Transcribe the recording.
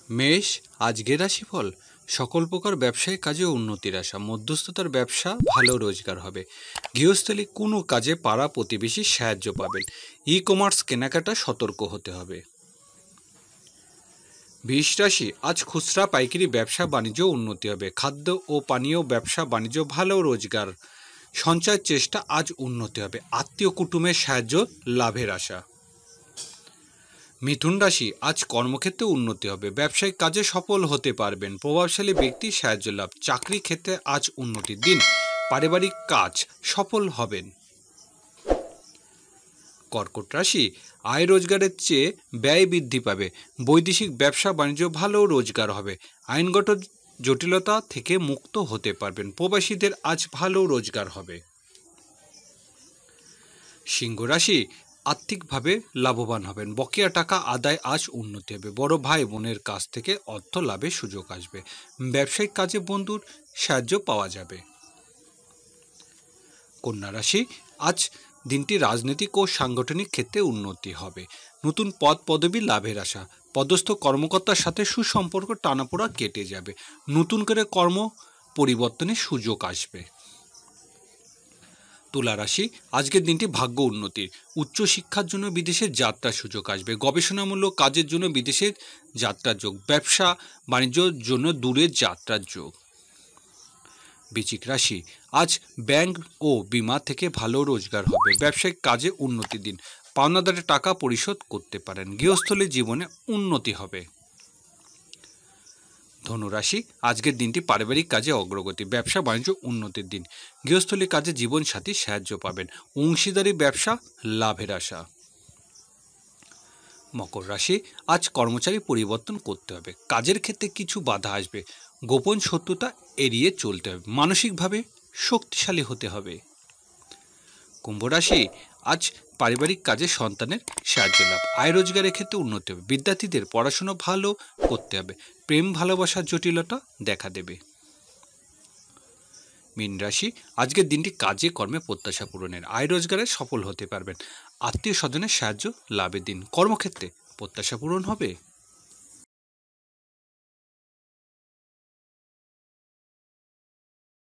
মেষ, আজকের রাশিফল। সকল প্রকার ব্যবসায়িক কাজে উন্নতির আশা, মধ্যস্থতার ব্যবসা ভালো রোজগার হবে। গৃহস্থলী কোনো কাজে পাড়া প্রতিবেশী সাহায্য পাবেন। ই কমার্স কেনাকাটা সতর্ক হতে হবে। বৃষ রাশি, আজ খুচরা পাইকারি ব্যবসা বাণিজ্য উন্নতি হবে। খাদ্য ও পানীয় ব্যবসা বাণিজ্য ভালো রোজগার, সঞ্চয়ের চেষ্টা আজ উন্নতি হবে। আত্মীয় কুটুমের সাহায্য, লাভের আশা। মিথুন রাশি, আজ কর্মক্ষেত্রে উন্নতি হবে। ব্যবসায়িক কাজে সফল হতে পারবেন। প্রভাবশালী ব্যক্তির সাহায্য লাভ। চাকরি ক্ষেত্রে আজ উন্নতির দিন। পারিবারিক কাজ সফল হবেন। কর্কট রাশি, আয় রোজগারের চেয়ে ব্যয় বৃদ্ধি পাবে। বৈদেশিক ব্যবসা বাণিজ্য ভালো রোজগার হবে। আইনগত জটিলতা থেকে মুক্ত হতে পারবেন। প্রবাসীদের আজ ভালো রোজগার হবে। সিংহ রাশি, আর্থিকভাবে লাভবান হবেন। বকেয়া টাকা আদায় আজ উন্নতি হবে। বড় ভাই বোনের কাছ থেকে অর্থ লাভের সুযোগ আসবে। ব্যবসায়িক কাজে বন্ধুর সাহায্য পাওয়া যাবে। কন্যা রাশি, আজ দিনটি রাজনৈতিক ও সাংগঠনিক ক্ষেত্রে উন্নতি হবে। নতুন পদ পদবি লাভের আশা। পদস্থ কর্মকর্তার সাথে সুসম্পর্ক টানাপোড়া কেটে যাবে। নতুন করে কর্ম পরিবর্তনের সুযোগ আসবে। তুলা রাশি, আজকের দিনটি ভাগ্য উন্নতির। উচ্চশিক্ষার জন্য বিদেশের যাত্রার সুযোগ আসবে। গবেষণামূলক কাজের জন্য বিদেশের যাত্রার যোগ। ব্যবসা বাণিজ্যের জন্য দূরের যাত্রার যোগ। বৃশ্চিক রাশি, আজ ব্যাংক ও বিমা থেকে ভালো রোজগার হবে। ব্যবসায়িক কাজে উন্নতির দিন। পাওনাদারের টাকা পরিশোধ করতে পারেন। গৃহস্থলী জীবনে উন্নতি হবে। ধনুরাশি, আজকের দিনটি পারিবারিক কাজে অগ্রগতি। ব্যবসা বাণিজ্য উন্নতির দিন। গৃহস্থলী কাজে জীবনসাথী সাহায্য পাবেন। অংশীদারি ব্যবসা লাভের আশা। মকর রাশি, আজ কর্মচারী পরিবর্তন করতে হবে। কাজের ক্ষেত্রে কিছু বাধা আসবে। গোপন শত্রুতা এড়িয়ে চলতে হবে। মানসিকভাবে শক্তিশালী হতে হবে। কুম্ভ রাশি, আজ পারিবারিক কাজে সন্তানের সাহায্য লাভ। আয় রোজগারের ক্ষেত্রে উন্নতি হবে। বিদ্যার্থীদের পড়াশোনা ভালো করতে হবে। প্রেম ভালোবাসার জটিলতা দেখা দেবে। মীন রাশি, আজকের দিনটি কাজে কর্মে প্রত্যাশা পূরণের। আয় রোজগারে সফল হতে পারবেন। আত্মীয় স্বজনের সাহায্য লাভের দিন। কর্মক্ষেত্রে প্রত্যাশা পূরণ হবে।